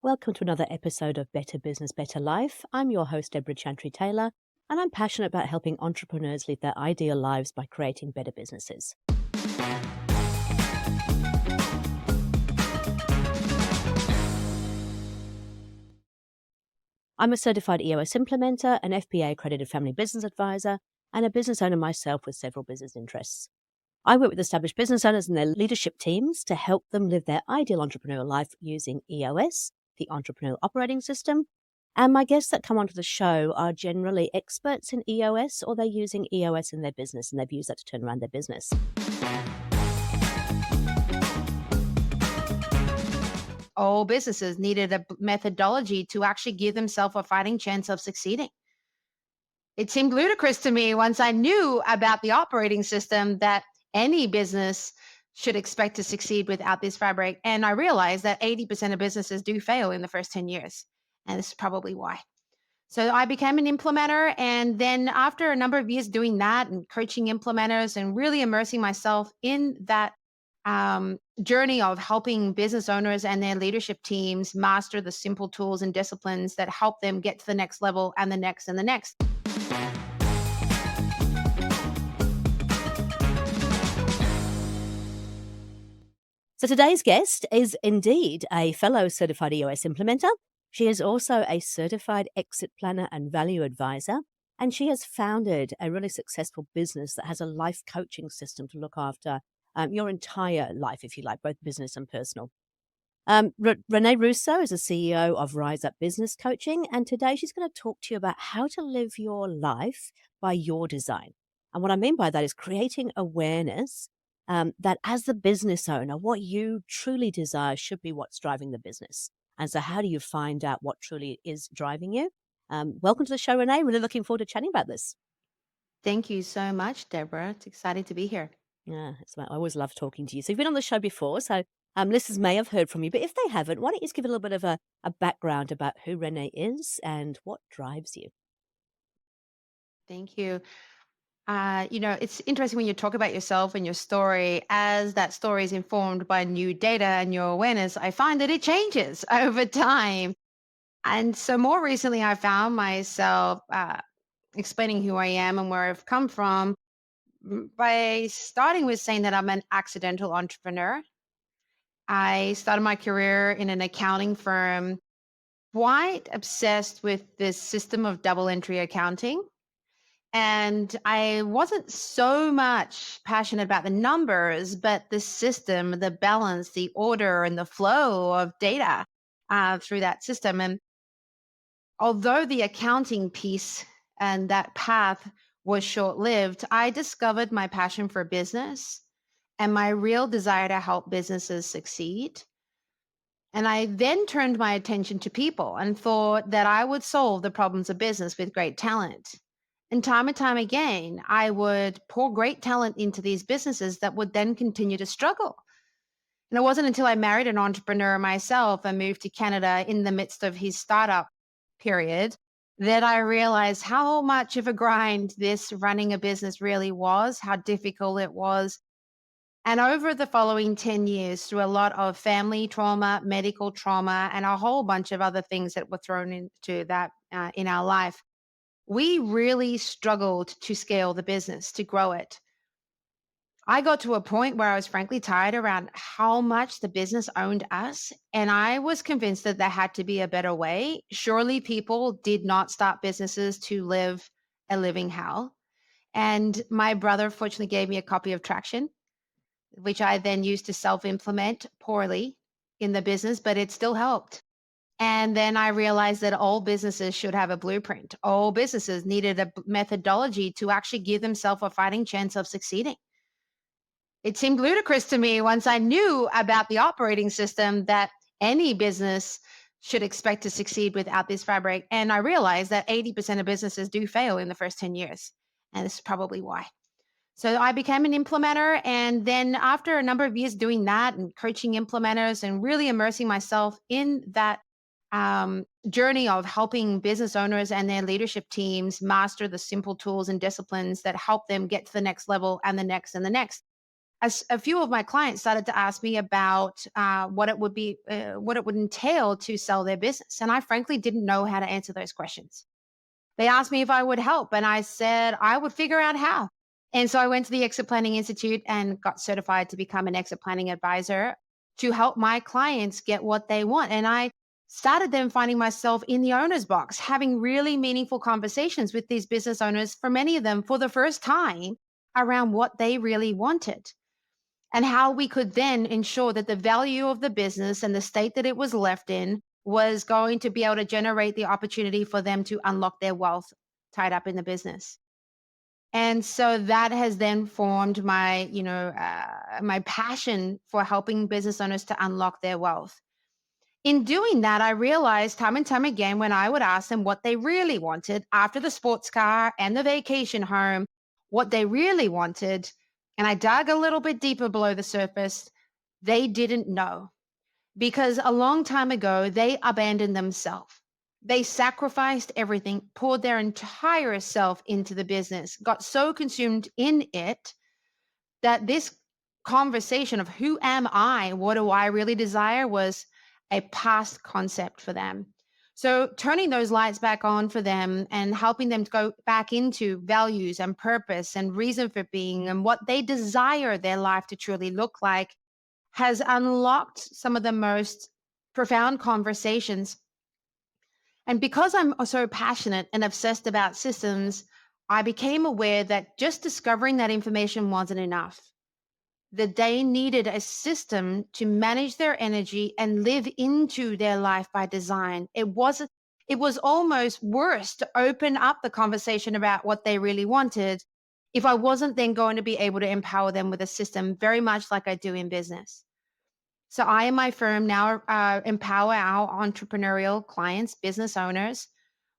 Welcome to another episode of Better Business, Better Life. I'm your host, Debra Chantry-Taylor, and I'm passionate about helping entrepreneurs live their ideal lives by creating better businesses. I'm a certified EOS implementer, an FBA-accredited family business advisor, and a business owner myself with several business interests. I work with established business owners and their leadership teams to help them live their ideal entrepreneurial life using EOS, the Entrepreneurial Operating System. And my guests that come onto the show are generally experts in EOS, or they're using EOS in their business and they've used that to turn around their business. All businesses needed a methodology to actually give themselves a fighting chance of succeeding. It seemed ludicrous to me once I knew about the operating system that any business should expect to succeed without this fabric. And I realized that 80% of businesses do fail in the first 10 years. And this is probably why. So I became an implementer. And then after a number of years doing that and coaching implementers and really immersing myself in that journey of helping business owners and their leadership teams master the simple tools and disciplines that help them get to the next level and the next and the next. So today's guest is indeed a fellow certified EOS implementer. She is also a certified exit planner and value advisor, and she has founded a really successful business that has a life coaching system to look after your entire life, if you like, both business and personal. Renee Russo is the CEO of Rise Up Business Coaching, and today she's going to talk to you about how to live your life by your design. And what I mean by that is creating awareness that as the business owner, what you truly desire should be what's driving the business. And so how do you find out what truly is driving you? Welcome to the show, Renee. Really looking forward to chatting about this. Thank you so much, Deborah. It's exciting to be here. Yeah, I always love talking to you. So you've been on the show before, so listeners may have heard from you. But if they haven't, why don't you just give a little bit of a background about who Renee is and what drives you? Thank you. It's interesting when you talk about yourself and your story, as that story is informed by new data and your awareness, I find that it changes over time. And so more recently, I found myself explaining who I am and where I've come from by starting with saying that I'm an accidental entrepreneur. I started my career in an accounting firm, quite obsessed with this system of double entry accounting. And I wasn't so much passionate about the numbers, but the system, the balance, the order, and the flow of data through that system. And although the accounting piece and that path was short lived, I discovered my passion for business and my real desire to help businesses succeed. And I then turned my attention to people and thought that I would solve the problems of business with great talent. And time again, I would pour great talent into these businesses that would then continue to struggle. And it wasn't until I married an entrepreneur myself and moved to Canada in the midst of his startup period that I realized how much of a grind this running a business really was, how difficult it was. And over the following 10 years, through a lot of family trauma, medical trauma, and a whole bunch of other things that were thrown into that in our life, we really struggled to scale the business, to grow it. I got to a point where I was frankly tired around how much the business owned us. And I was convinced that there had to be a better way. Surely people did not start businesses to live a living hell. And my brother fortunately gave me a copy of Traction, which I then used to self implement poorly in the business, but it still helped. And then I realized that all businesses should have a blueprint. All businesses needed a methodology to actually give themselves a fighting chance of succeeding. It seemed ludicrous to me once I knew about the operating system that any business should expect to succeed without this fabric. And I realized that 80% of businesses do fail in the first 10 years. And this is probably why. So I became an implementer. And then after a number of years doing that and coaching implementers and really immersing myself in that journey of helping business owners and their leadership teams master the simple tools and disciplines that help them get to the next level and the next and the next, as a few of my clients started to ask me about what it would entail to sell their business. And I frankly didn't know how to answer those questions. They asked me if I would help, and I said I would figure out how. And so I went to the Exit Planning Institute and got certified to become an exit planning advisor to help my clients get what they want. And I started then finding myself in the owner's box, having really meaningful conversations with these business owners, for many of them for the first time, around what they really wanted and how we could then ensure that the value of the business and the state that it was left in was going to be able to generate the opportunity for them to unlock their wealth tied up in the business. And so that has then formed my, my passion for helping business owners to unlock their wealth. In doing that, I realized time and time again when I would ask them what they really wanted after the sports car and the vacation home, what they really wanted, and I dug a little bit deeper below the surface, they didn't know because a long time ago, they abandoned themselves. They sacrificed everything, poured their entire self into the business, got so consumed in it that this conversation of who am I, what do I really desire was a past concept for them. So turning those lights back on for them and helping them to go back into values and purpose and reason for being and what they desire their life to truly look like has unlocked some of the most profound conversations. And because I'm so passionate and obsessed about systems, I became aware that just discovering that information wasn't enough, that they needed a system to manage their energy and live into their life by design. It was almost worse to open up the conversation about what they really wanted if I wasn't then going to be able to empower them with a system very much like I do in business. So I and my firm now empower our entrepreneurial clients, business owners,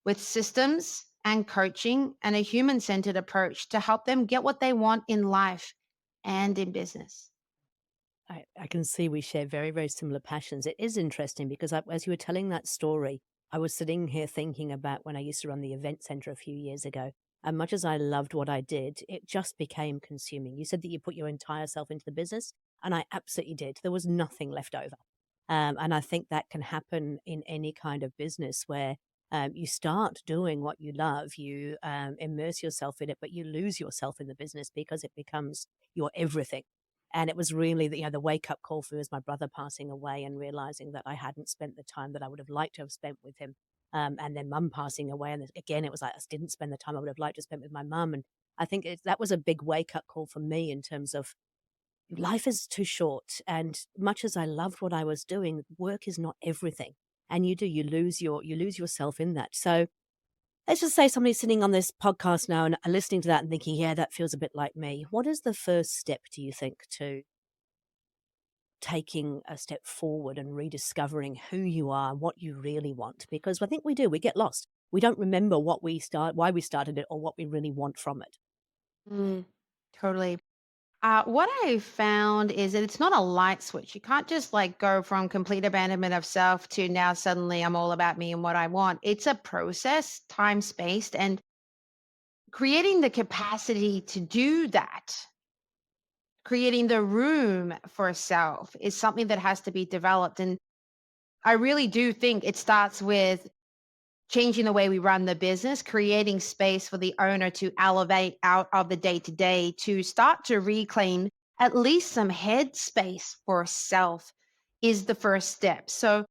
with systems and coaching and a human-centered approach to help them get what they want in life and in business. I can see we share very, very similar passions. It is interesting because as you were telling that story, I was sitting here thinking about when I used to run the event center a few years ago. And much as I loved what I did, it just became consuming. You said that you put your entire self into the business, and I absolutely did. There was nothing left over. And I think that can happen in any kind of business where you start doing what you love, you immerse yourself in it, but you lose yourself in the business because it becomes your everything. And it was really the wake up call for me was my brother passing away and realizing that I hadn't spent the time that I would have liked to have spent with him. And then mum passing away. And again, it was like I didn't spend the time I would have liked to spend with my mum. And I think that was a big wake up call for me in terms of life is too short. And much as I loved what I was doing, work is not everything. And you lose yourself in that. So let's just say somebody's sitting on this podcast now and listening to that and thinking, yeah, that feels a bit like me. What is the first step, do you think, to taking a step forward and rediscovering who you are and what you really want? Because I think we do. We get lost. We don't remember why we started it, or what we really want from it. Mm, totally. What I found is that it's not a light switch. You can't just like go from complete abandonment of self to now suddenly I'm all about me and what I want. It's a process, time spaced, and creating the capacity to do that, creating the room for self is something that has to be developed. And I really do think it starts with changing the way we run the business, creating space for the owner to elevate out of the day to day, to start to reclaim at least some head space for self is the first step. So,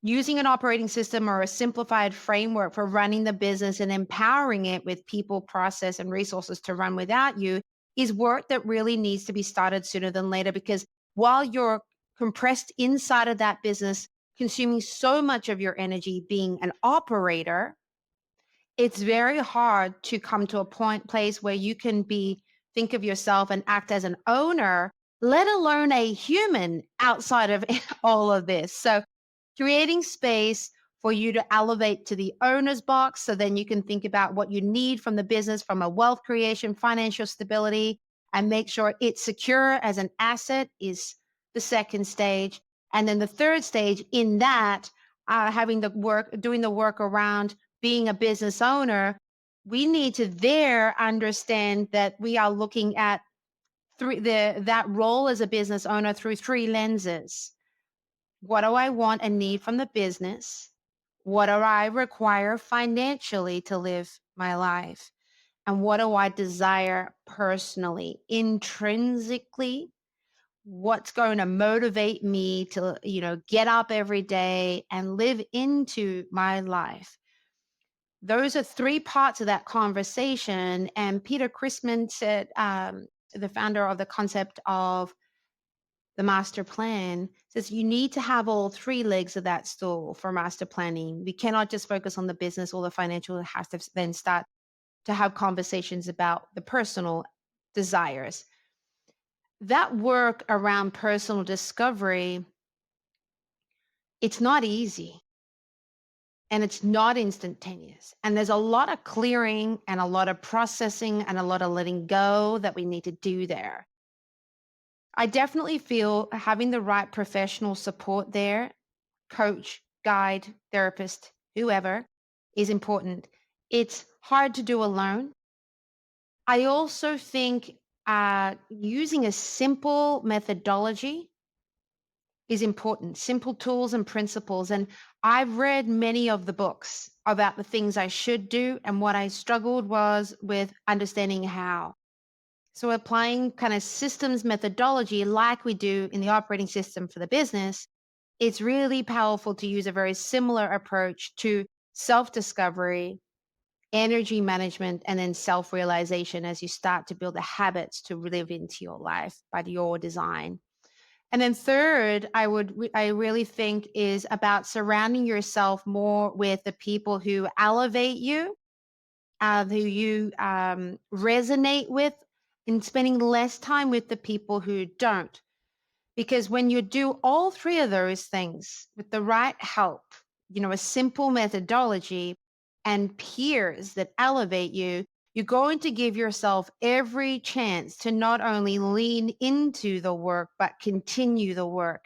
using an operating system or a simplified framework for running the business and empowering it with people, process, and resources to run without you is work that really needs to be started sooner than later. Because while you're compressed inside of that business, consuming so much of your energy being an operator, it's very hard to come to a place where you can think of yourself and act as an owner, let alone a human outside of all of this. So creating space for you to elevate to the owner's box so then you can think about what you need from the business from a wealth creation, financial stability, and make sure it's secure as an asset is the second stage. And then the third stage in that, doing the work around being a business owner, we need to there understand that we are looking at that role as a business owner through three lenses. What do I want and need from the business? What do I require financially to live my life? And what do I desire personally, intrinsically? What's going to motivate me to, get up every day and live into my life? Those are three parts of that conversation. And Peter Chrisman said, the founder of the concept of the master plan, says you need to have all three legs of that stool for master planning. We cannot just focus on the business or the financial. It has to then start to have conversations about the personal desires. That work around personal discovery, it's not easy and it's not instantaneous. And there's a lot of clearing and a lot of processing and a lot of letting go that we need to do there. I definitely feel having the right professional support there, coach, guide, therapist, whoever, is important. It's hard to do alone. I also think using a simple methodology is important, simple tools and principles. And I've read many of the books about the things I should do, and what I struggled was with understanding how. So applying kind of systems methodology like we do in the operating system for the business, it's really powerful to use a very similar approach to self-discovery, energy management, and then self-realization as you start to build the habits to live into your life by your design. And then third, I really think is about surrounding yourself more with the people who elevate you, who you resonate with, and spending less time with the people who don't. Because when you do all three of those things with the right help, a simple methodology and peers that elevate you, you're going to give yourself every chance to not only lean into the work, but continue the work.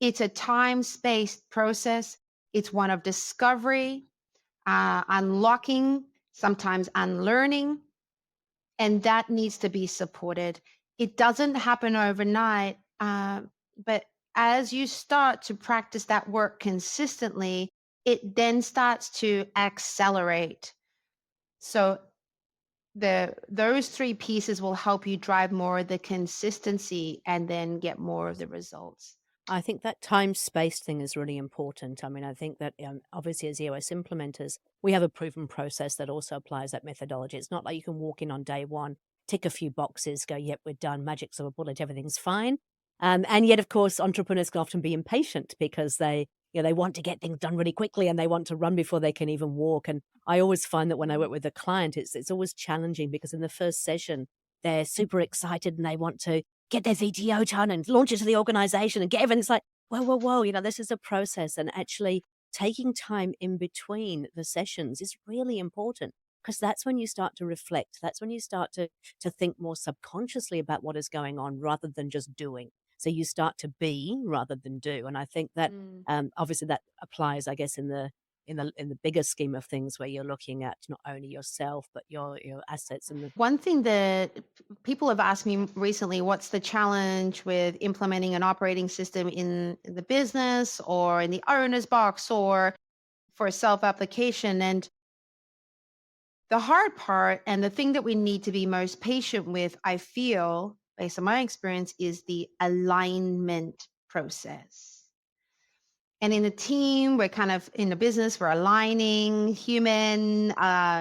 It's a time-spaced process. It's one of discovery, unlocking, sometimes unlearning, and that needs to be supported. It doesn't happen overnight, but as you start to practice that work consistently, it then starts to accelerate. So those three pieces will help you drive more of the consistency and then get more of the results. I think that time space thing is really important. I mean, I think that obviously as EOS implementers, we have a proven process that also applies that methodology. It's not like you can walk in on day one, tick a few boxes, go, yep, we're done, magic silver bullet, everything's fine. And yet, of course, entrepreneurs can often be impatient because they want to get things done really quickly and they want to run before they can even walk. And I always find that when I work with a client, it's always challenging because in the first session, they're super excited and they want to get their VTO done and launch it to the organization and get everything. It's like, whoa, whoa, whoa, this is a process. And actually taking time in between the sessions is really important because that's when you start to reflect. That's when you start to think more subconsciously about what is going on rather than just doing. So you start to be rather than do. And I think that Mm. obviously that applies, I guess, in the bigger scheme of things where you're looking at not only yourself but your assets and the One thing that people have asked me recently, what's the challenge with implementing an operating system in the business or in the owner's box or for self-application? And the hard part and the thing that we need to be most patient with, I feel, based on my experience, is the alignment process. And in a team, we're kind of in the business, we're aligning human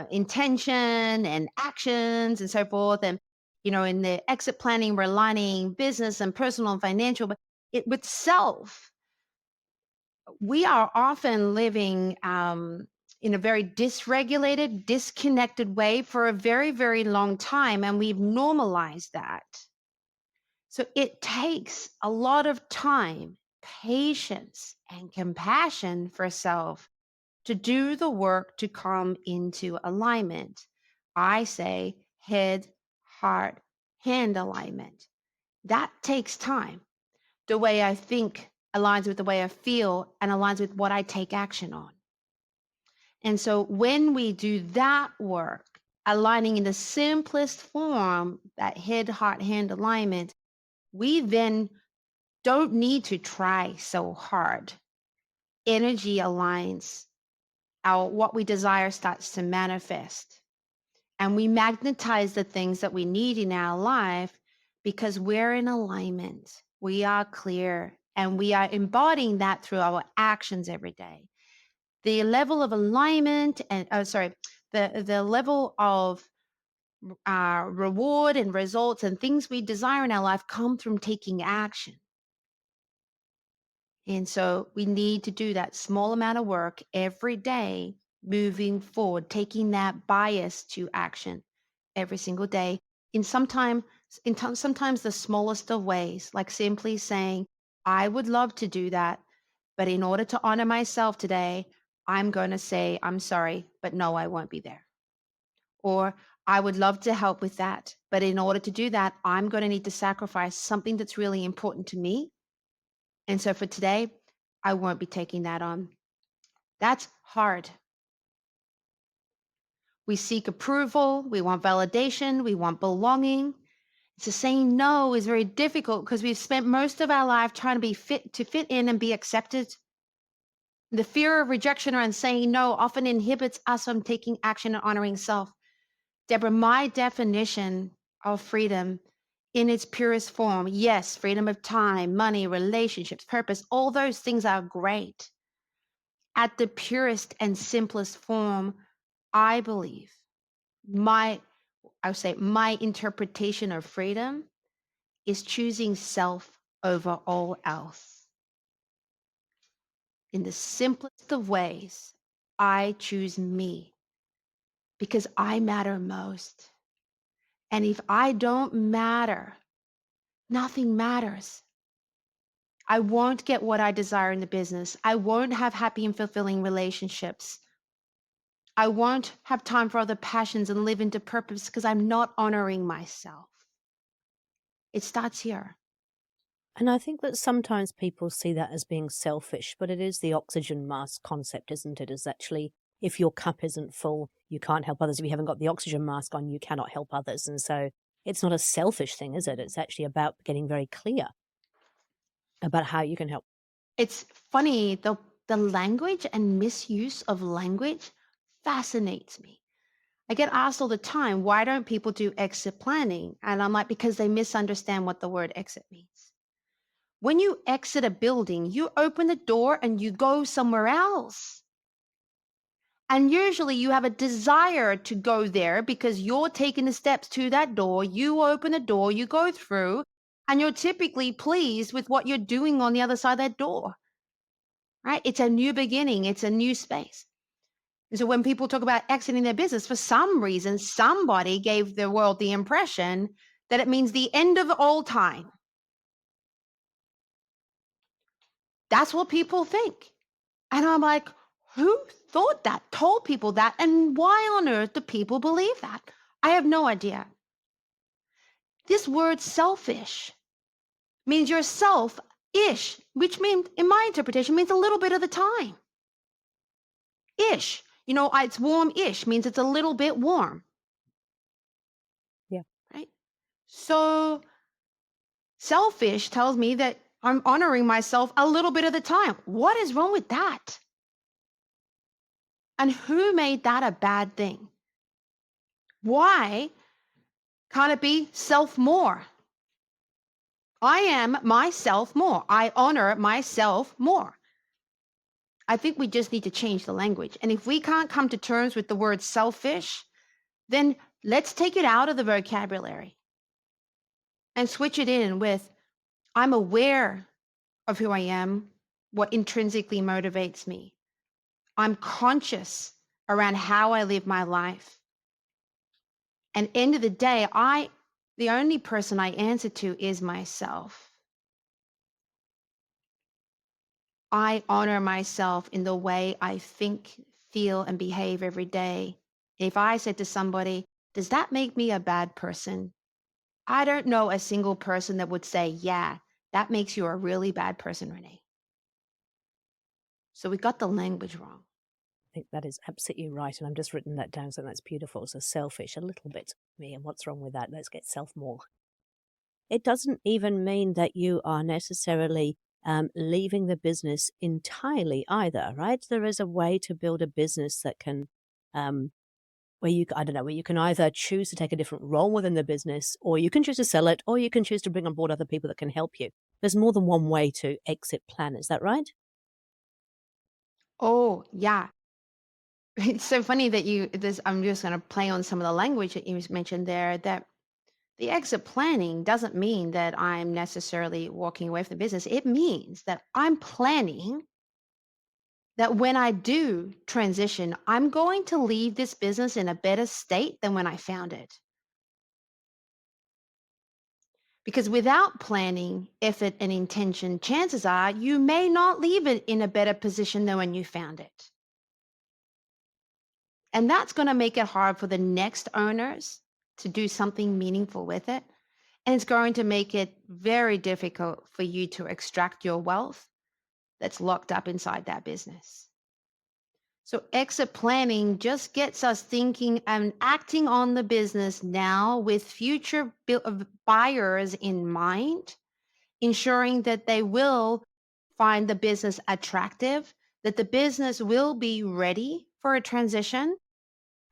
intention and actions and so forth. And, in the exit planning, we're aligning business and personal and financial, but with self, we are often living in a very dysregulated, disconnected way for a very, very long time. And we've normalized that. So it takes a lot of time, patience, and compassion for self to do the work to come into alignment. I say head, heart, hand alignment. That takes time. The way I think aligns with the way I feel and aligns with what I take action on. And so when we do that work, aligning in the simplest form, that head, heart, hand alignment, we then don't need to try so hard. Energy aligns. Our what we desire starts to manifest. And we magnetize the things that we need in our life because we're in alignment. We are clear and we are embodying that through our actions every day. The level of alignment and the level of reward and results and things we desire in our life come from taking action. And so we need to do that small amount of work every day, moving forward, taking that bias to action every single day sometimes the smallest of ways, like simply saying, I would love to do that, but in order to honor myself today, I'm going to say, I'm sorry, but no, I won't be there. Or I would love to help with that, but in order to do that, I'm going to need to sacrifice something that's really important to me. And so for today, I won't be taking that on. That's hard. We seek approval, we want validation, we want belonging. So saying no is very difficult because we've spent most of our life trying to fit in and be accepted. The fear of rejection and saying no often inhibits us from taking action and honoring self. Debra, my definition of freedom in its purest form, yes, freedom of time, money, relationships, purpose, all those things are great. At the purest and simplest form, I believe my interpretation of freedom is choosing self over all else. In the simplest of ways, I choose me because I matter most. And if I don't matter, nothing matters. I won't get what I desire in the business. I won't have happy and fulfilling relationships. I won't have time for other passions and live into purpose because I'm not honoring myself. It starts here. And I think that sometimes people see that as being selfish, but it is the oxygen mask concept, isn't it? Is actually, if your cup isn't full, you can't help others. If you haven't got the oxygen mask on, you cannot help others. And so it's not a selfish thing, is it? It's actually about getting very clear about how you can help. It's funny, the language and misuse of language fascinates me. I get asked all the time, why don't people do exit planning? And I'm like, because they misunderstand what the word exit means. When you exit a building, you open the door and you go somewhere else. And usually you have a desire to go there because you're taking the steps to that door. You open the door, you go through, and you're typically pleased with what you're doing on the other side of that door, right? It's a new beginning. It's a new space. And so when people talk about exiting their business, for some reason, somebody gave the world the impression that it means the end of all time. That's what people think. And I'm like, who thought that, told people that? And why on earth do people believe that? I have no idea. This word selfish means you're self-ish, which means, in my interpretation, means a little bit of the time. Ish. It's warm-ish, means it's a little bit warm. Yeah. Right? So selfish tells me that I'm honoring myself a little bit of the time. What is wrong with that? And who made that a bad thing? Why can't it be self more? I am myself more. I honor myself more. I think we just need to change the language. And if we can't come to terms with the word selfish, then let's take it out of the vocabulary and switch it in with, I'm aware of who I am, what intrinsically motivates me. I'm conscious around how I live my life. And end of the day, the only person I answer to is myself. I honor myself in the way I think, feel, and behave every day. If I said to somebody, does that make me a bad person? I don't know a single person that would say, yeah, that makes you a really bad person, Renee. So we got the language wrong. think that is absolutely right, and I'm just written that down, so that's beautiful. So selfish, a little bit me, and what's wrong with that? Let's get self more. It doesn't even mean that you are necessarily leaving the business entirely either, right? There is a way to build a business that can, um, where you, I don't know, where you can either choose to take a different role within the business, or you can choose to sell it, or you can choose to bring on board other people that can help you. There's more than one way to exit plan. Is that right? Oh, yeah. It's so funny that you this I'm just going to play on some of the language that you mentioned there, that the exit planning doesn't mean that I'm necessarily walking away from the business. It means that I'm planning that when I do transition, I'm going to leave this business in a better state than when I found it. Because without planning, effort, and intention, chances are you may not leave it in a better position than when you found it. And that's going to make it hard for the next owners to do something meaningful with it. And it's going to make it very difficult for you to extract your wealth that's locked up inside that business. So, exit planning just gets us thinking and acting on the business now with future buyers in mind, ensuring that they will find the business attractive, that the business will be ready for a transition.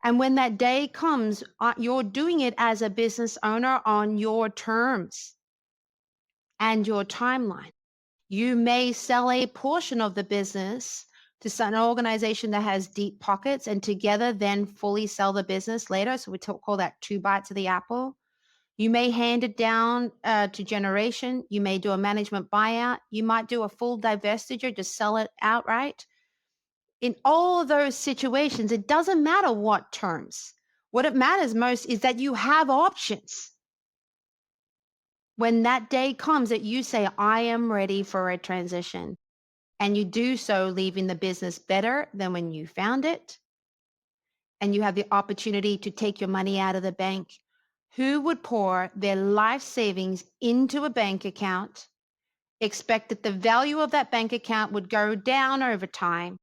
And when that day comes, you're doing it as a business owner on your terms and your timeline. You may sell a portion of the business to an organization that has deep pockets and together then fully sell the business later. So we call that two bites of the apple. You may hand it down to generation. You may do a management buyout. You might do a full divestiture, just sell it outright. In all of those situations, it doesn't matter what terms. What it matters most is that you have options. When that day comes that you say, I am ready for a transition, and you do so leaving the business better than when you found it, and you have the opportunity to take your money out of the bank, who would pour their life savings into a bank account, expect that the value of that bank account would go down over time,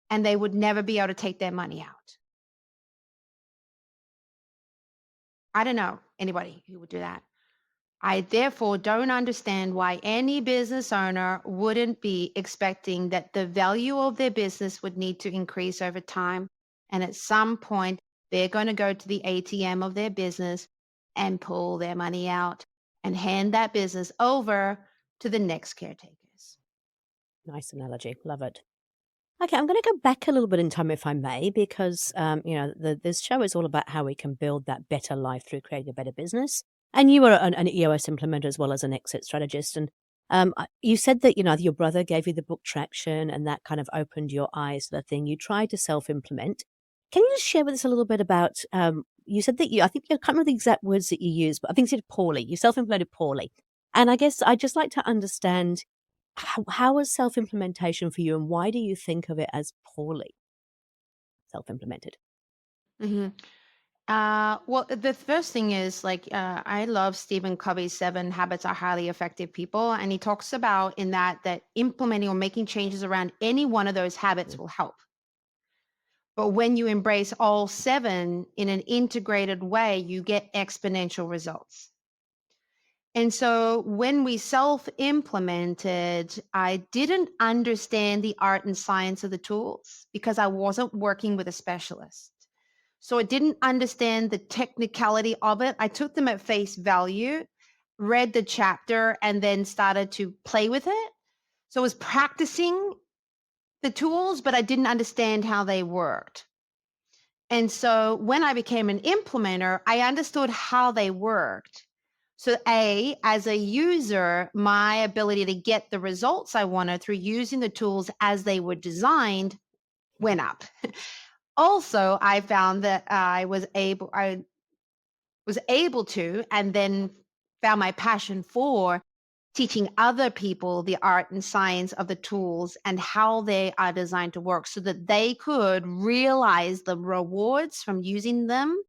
and they would never be able to take their money out? I don't know anybody who would do that. I therefore don't understand why any business owner wouldn't be expecting that the value of their business would need to increase over time. And at some point, they're going to go to the ATM of their business and pull their money out and hand that business over to the next caretakers. Nice analogy. Love it. Okay, I'm going to go back a little bit in time, if I may, because this show is all about how we can build that better life through creating a better business. And you are an EOS implementer as well as an exit strategist. And you said that your brother gave you the book Traction, and that kind of opened your eyes to the thing. You tried to self-implement. Can you just share with us a little bit about? You said that I think I can't remember the exact words that you used, but I think you said poorly. You self-implemented poorly, and I guess I'd just like to understand how was self-implementation for you, and why do you think of it as poorly self-implemented? hmm well, the first thing is I love Stephen Covey's 7 Habits of Highly Effective People, and he talks about in that implementing or making changes around any one of those habits Mm. will help. But when you embrace all 7 in an integrated way, you get exponential results. And so when we self implemented, I didn't understand the art and science of the tools because I wasn't working with a specialist. So I didn't understand the technicality of it. I took them at face value, read the chapter, and then started to play with it. So I was practicing the tools, but I didn't understand how they worked. And so when I became an implementer, I understood how they worked. So, as a user, my ability to get the results I wanted through using the tools as they were designed went up. Also, I found that I was able to, and then found my passion for teaching other people the art and science of the tools and how they are designed to work so that they could realize the rewards from using them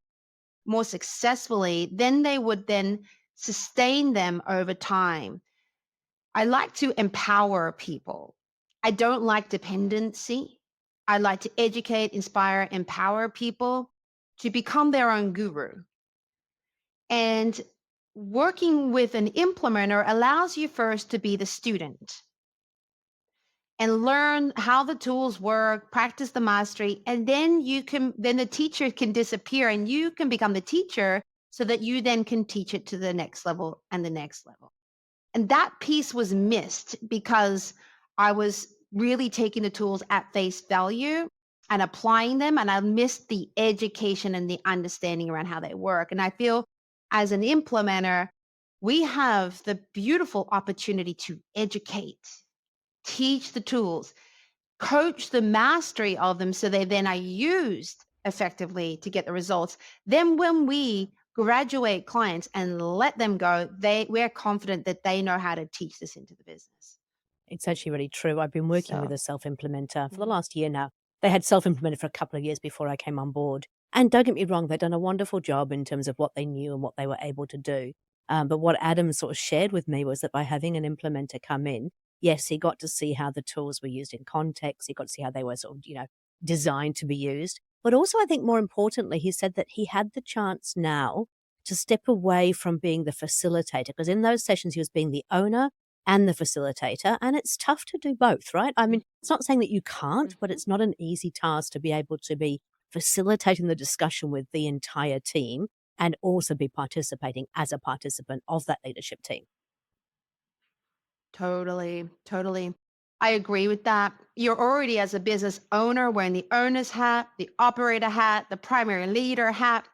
more successfully. Then they would then sustain them over time. I like to empower people. I don't like dependency. I like to educate, inspire, empower people to become their own guru. And working with an implementer allows you first to be the student and learn how the tools work, practice the mastery, and then the teacher can disappear and you can become the teacher so that you then can teach it to the next level and the next level. And that piece was missed because I was really taking the tools at face value and applying them, and I missed the education and the understanding around how they work. And I feel as an implementer, we have the beautiful opportunity to educate, teach the tools, coach the mastery of them so they then are used effectively to get the results. Then when we graduate clients and let them go, we're confident that they know how to teach this into the business. It's actually really true. I've been working with So, a self-implementer for the mm, last year now. They had self-implemented for a couple of years before I came on board. And don't get me wrong, they've done a wonderful job in terms of what they knew and what they were able to do. But what Adam sort of shared with me was that by having an implementer come in, yes, he got to see how the tools were used in context. He got to see how they were sort of, designed to be used. But also, I think more importantly, he said that he had the chance now to step away from being the facilitator, because in those sessions he was being the owner and the facilitator. And it's tough to do both, right? I mean, it's not saying that you can't, but mhm. it's not an easy task to be able to be facilitating the discussion with the entire team and also be participating as a participant of that leadership team. Totally, totally. I agree with that. You're already, as a business owner, wearing the owner's hat, the operator hat, the primary leader hat.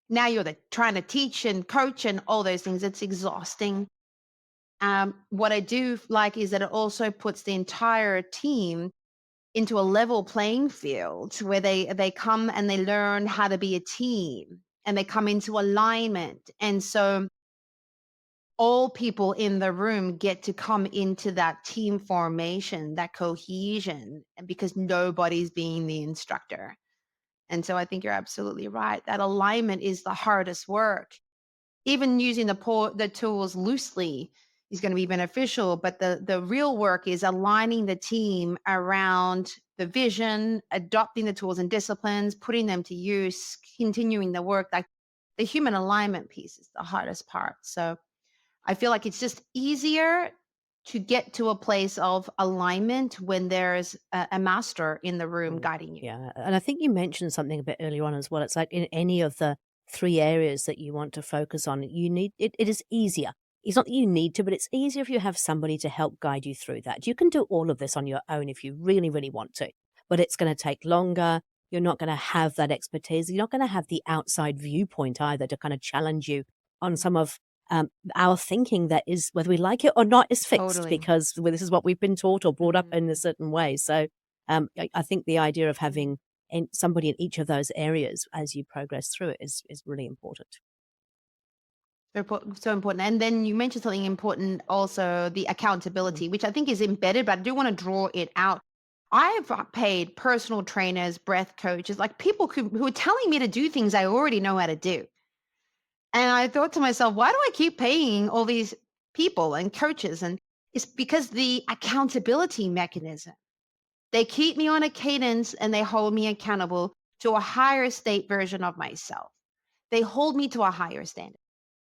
Now you're trying to teach and coach and all those things. It's exhausting. What I do like is that it also puts the entire team into a level playing field where they come and they learn how to be a team and they come into alignment. And so all people in the room get to come into that team formation, that cohesion, and because nobody's being the instructor. And so I think you're absolutely right. That alignment is the hardest work. Even using the tools loosely is going to be beneficial, but the real work is aligning the team around the vision, adopting the tools and disciplines, putting them to use, continuing the work. Like the human alignment piece is the hardest part. So I feel like it's just easier to get to a place of alignment when there's a master in the room Mm, guiding you. yeah, and I think you mentioned something a bit earlier on as well. It's like in any of the 3 areas that you want to focus on, you need it is easier. It's not that you need to, but it's easier if you have somebody to help guide you through that. You can do all of this on your own if you really, really want to, but it's gonna take longer. You're not gonna have that expertise. You're not gonna have the outside viewpoint either to kind of challenge you on some of, our thinking that is, whether we like it or not, is fixed Totally. because, well, this is what we've been taught or brought up in a Mm, certain way. So, I think the idea of mm. having somebody in each of those areas as you progress through it is really important. So important. And then you mentioned something important also, the Mm. accountability, which I think is embedded, but I do want to draw it out. I've paid personal trainers, breath coaches, like people who are telling me to do things I already know how to do. And I thought to myself, why do I keep paying all these people and coaches? And it's because the accountability mechanism. They keep me on a cadence and they hold me accountable to a higher state version of myself. They hold me to a higher standard.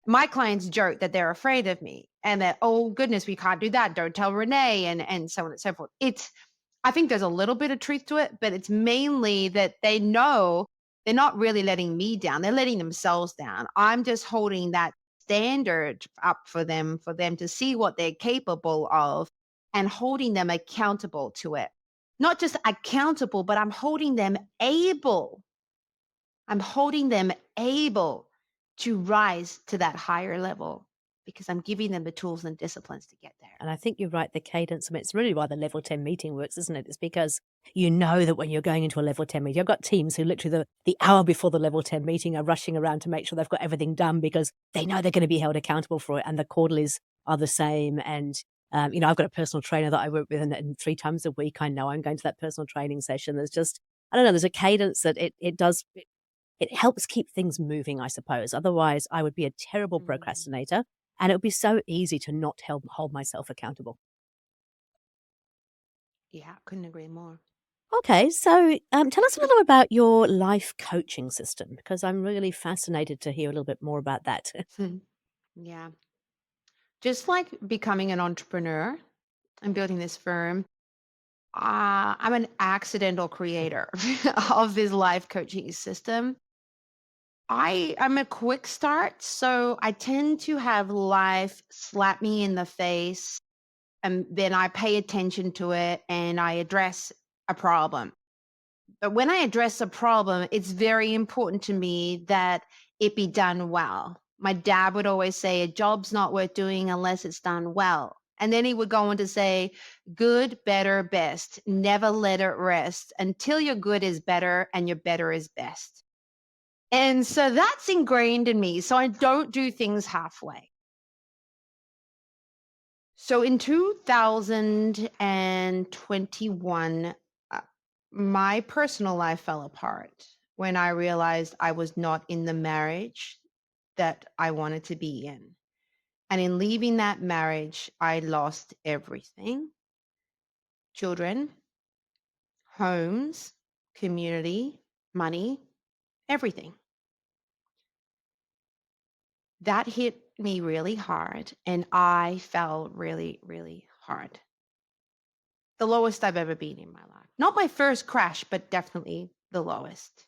My clients joke that they're afraid of me and that, oh goodness, we can't do that. Don't tell Renee, and so on and so forth. I think there's a little bit of truth to it, but it's mainly that they know they're not really letting me down. They're letting themselves down. I'm just holding that standard up for them to see what they're capable of and holding them accountable to it. Not just accountable, but I'm holding them able. I'm holding them able to rise to that higher level because I'm giving them the tools and disciplines to get there. And I think you're right, the cadence, I mean, it's really why the level 10 meeting works, isn't it? It's because you know that when you're going into a level 10 meeting, I've got teams who literally the hour before the level 10 meeting are rushing around to make sure they've got everything done because they know they're going to be held accountable for it. And the quarterlies are the same. And, I've got a personal trainer that I work with, and 3 times a week, I know I'm going to that personal training session. There's just, I don't know, there's a cadence that it does, it helps keep things moving, I suppose. Otherwise, I would be a terrible Mm, procrastinator, and it would be so easy to not hold myself accountable. yeah, couldn't agree more. Okay, so tell us a little about your life coaching system because I'm really fascinated to hear a little bit more about that. Hmm. Yeah. Just like becoming an entrepreneur and building this firm, I'm an accidental creator of this life coaching system. I'm a quick start, so I tend to have life slap me in the face, and then I pay attention to it and I address a problem. But when I address a problem, it's very important to me that it be done well. My dad would always say, a job's not worth doing unless it's done well. And then he would go on to say, good, better, best. Never let it rest until your good is better and your better is best. And so that's ingrained in me. So I don't do things halfway. So in 2021, uh, my personal life fell apart when I realized I was not in the marriage that I wanted to be in. And in leaving that marriage, I lost everything: children, homes, community, money, everything. That hit me really hard, and I fell really, really hard. The lowest I've ever been in my life. Not my first crash, but definitely the lowest.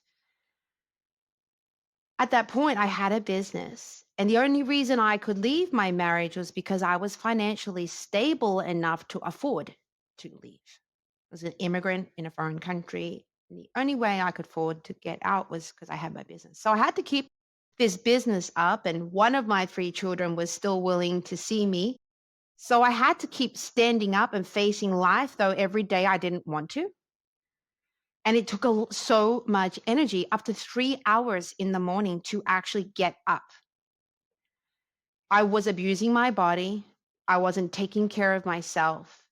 At that point, I had a business. And the only reason I could leave my marriage was because I was financially stable enough to afford to leave. I was an immigrant in a foreign country. And the only way I could afford to get out was because I had my business. So I had to keep this business up. And one of my three children was still willing to see me. So I had to keep standing up and facing life, though every day I didn't want to. And it took so much energy, up to 3 hours in the morning, to actually get up. I was abusing my body. I wasn't taking care of myself.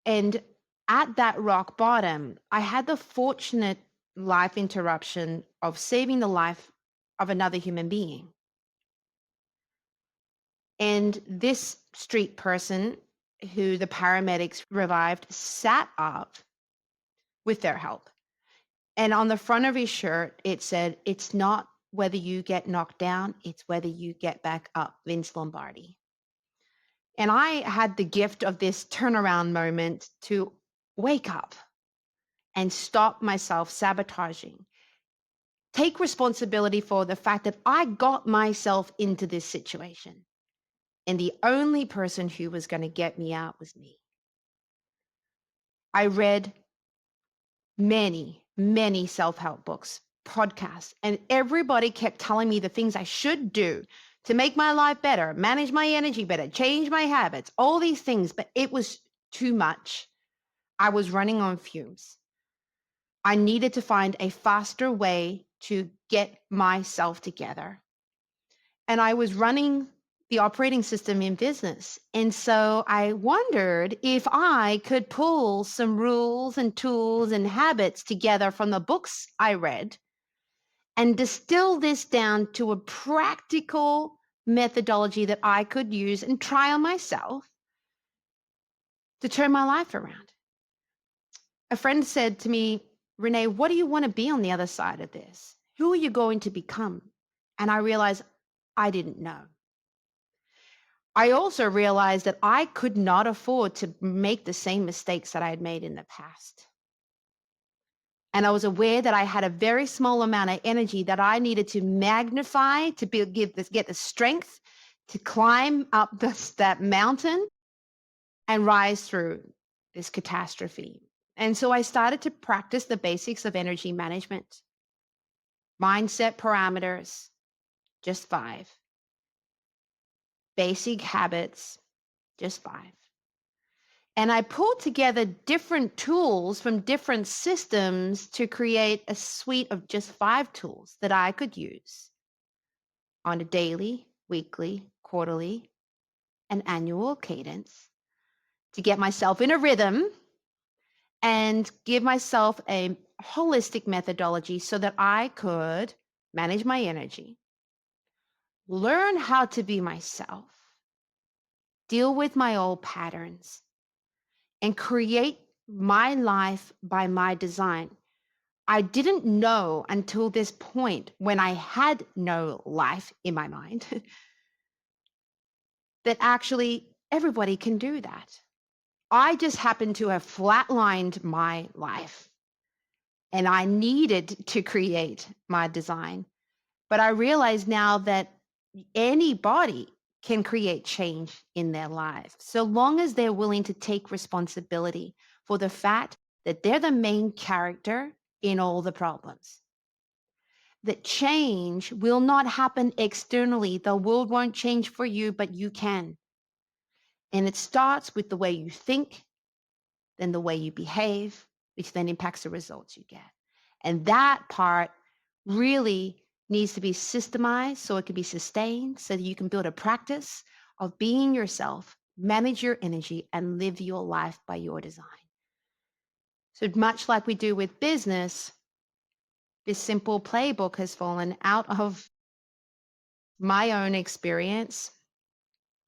And at that rock bottom, I had the fortunate life interruption of saving the life of another human being. And this street person who the paramedics revived sat up with their help. And on the front of his shirt, it said, "It's not whether you get knocked down, it's whether you get back up, Vince Lombardi." And I had the gift of this turnaround moment to wake up and stop myself sabotaging. Take responsibility for the fact that I got myself into this situation. And the only person who was going to get me out was me. I read many, many self-help books, podcasts, and everybody kept telling me the things I should do to make my life better, manage my energy better, change my habits, all these things, but it was too much. I was running on fumes. I needed to find a faster way to get myself together. And I was running the operating system in business. And so I wondered if I could pull some rules and tools and habits together from the books I read and distill this down to a practical methodology that I could use and try on myself to turn my life around. A friend said to me, "Renee, what do you want to be on the other side of this? Who are you going to become?" And I realized I didn't know. I also realized that I could not afford to make the same mistakes that I had made in the past. And I was aware that I had a very small amount of energy that I needed to magnify to get the strength to climb up that mountain and rise through this catastrophe. And so I started to practice the basics of energy management, mindset parameters, just 5, basic habits, just 5. And I pulled together different tools from different systems to create a suite of just 5 tools that I could use on a daily, weekly, quarterly, and annual cadence to get myself in a rhythm and give myself a holistic methodology so that I could manage my energy, learn how to be myself, deal with my old patterns, and create my life by my design. I didn't know until this point, when I had no life in my mind, that actually everybody can do that. I just happened to have flatlined my life and I needed to create my design. But I realize now that anybody can create change in their life so long as they're willing to take responsibility for the fact that they're the main character in all the problems. That change will not happen externally. The world won't change for you, but you can. And it starts with the way you think, then the way you behave, which then impacts the results you get. And that part really needs to be systemized so it can be sustained, so that you can build a practice of being yourself, manage your energy, and live your life by your design. So, much like we do with business, this simple playbook has fallen out of my own experience.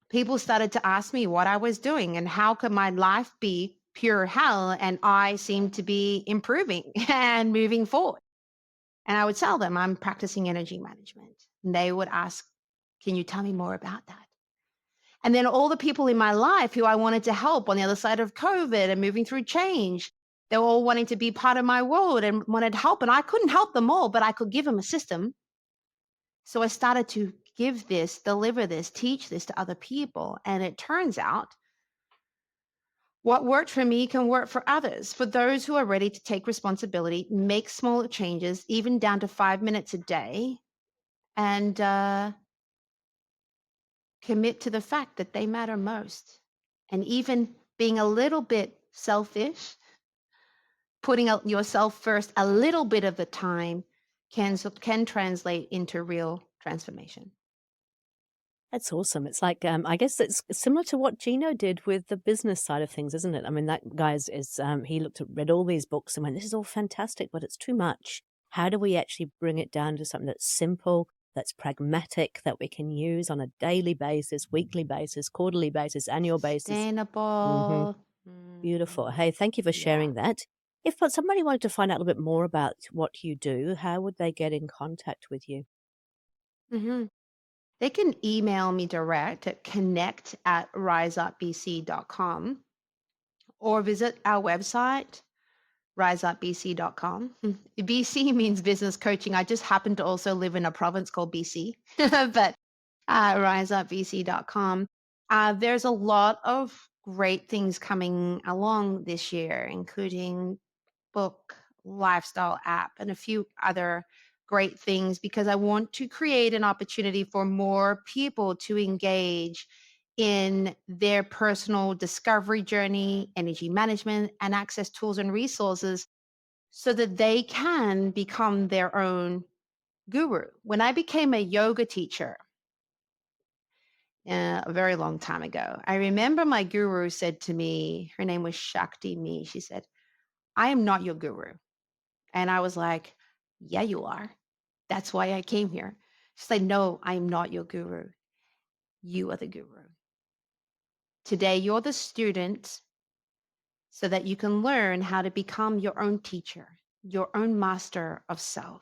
People started to ask me what I was doing and how could my life be pure hell and I seem to be improving and moving forward. And I would tell them I'm practicing energy management. And they would ask, can you tell me more about that? And then all the people in my life who I wanted to help on the other side of COVID and moving through change, they were all wanting to be part of my world and wanted help. And I couldn't help them all, but I could give them a system. So I started to give this, deliver this, teach this to other people. And it turns out what worked for me can work for others. For those who are ready to take responsibility, make smaller changes, even down to 5 minutes a day, and commit to the fact that they matter most. And even being a little bit selfish, putting yourself first a little bit of the time can translate into real transformation. That's awesome. It's like, I guess it's similar to what Gino did with the business side of things, isn't it? I mean, that guy he read all these books and went, this is all fantastic, but it's too much. How do we actually bring it down to something that's simple, that's pragmatic, that we can use on a daily basis, weekly basis, quarterly basis, annual basis? Hmm. Sustainable. Beautiful. Hey, thank you for Yeah. sharing that. If somebody wanted to find out a little bit more about what you do, how would they get in contact with you? hmm They can email me direct at connect@riseupbc.com or visit our website, riseupbc.com. BC means business coaching. I just happen to also live in a province called BC, but riseupbc.com. There's a lot of great things coming along this year, including book, lifestyle app, and a few other great things because I want to create an opportunity for more people to engage in their personal discovery journey, energy management, and access tools and resources so that they can become their own guru. When I became a yoga teacher a very long time ago, I remember my guru said to me, her name was Shakti Me, she said, I am not your guru. And I was like, yeah, you are. That's why I came here. She's like, no, I am not your guru. You are the guru. Today, you're the student so that you can learn how to become your own teacher, your own master of self.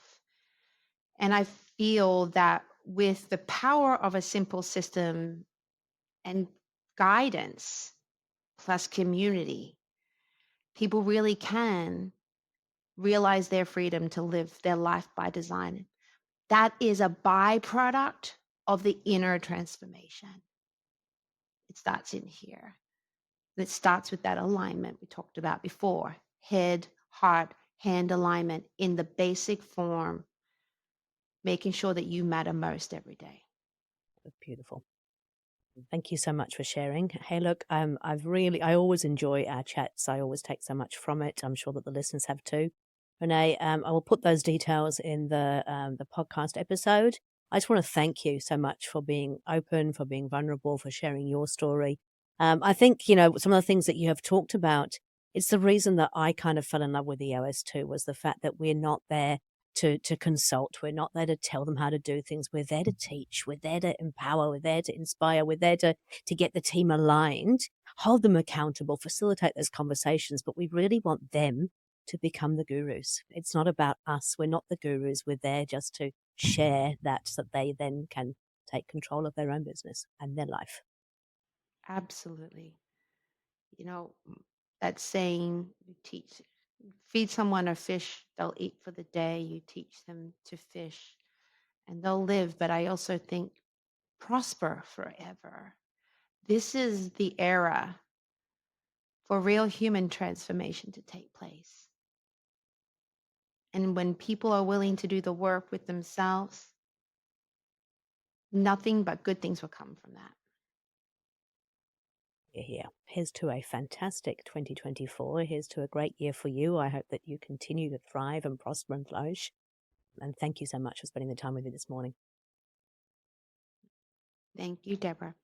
And I feel that with the power of a simple system and guidance plus community, people really can realize their freedom to live their life by design. That is a byproduct of the inner transformation. It starts in here. It starts with that alignment we talked about before, head, heart, hand alignment in the basic form, making sure that you matter most every day. Beautiful. Thank you so much for sharing. Hey, look, I always enjoy our chats. I always take so much from it. I'm sure that the listeners have too. Renee, I will put those details in the podcast episode. I just want to thank you so much for being open, for being vulnerable, for sharing your story. I think, some of the things that you have talked about, it's the reason that I kind of fell in love with EOS too, was the fact that we're not there to consult. We're not there to tell them how to do things. We're there to teach. We're there to empower. We're there to inspire. We're there to get the team aligned hold them accountable, facilitate those conversations, but we really want them to become the gurus. It's not about us. We're not the gurus. We're there just to share that so that they then can take control of their own business and their life. Absolutely. That saying, feed someone a fish, they'll eat for the day. You teach them to fish and they'll live. But I also think prosper forever. This is the era for real human transformation to take place. And when people are willing to do the work with themselves, nothing but good things will come from that. Here. Here's to a fantastic 2024. Here's to a great year for you. I hope that you continue to thrive and prosper and flourish. And thank you so much for spending the time with me this morning. Thank you, Deborah.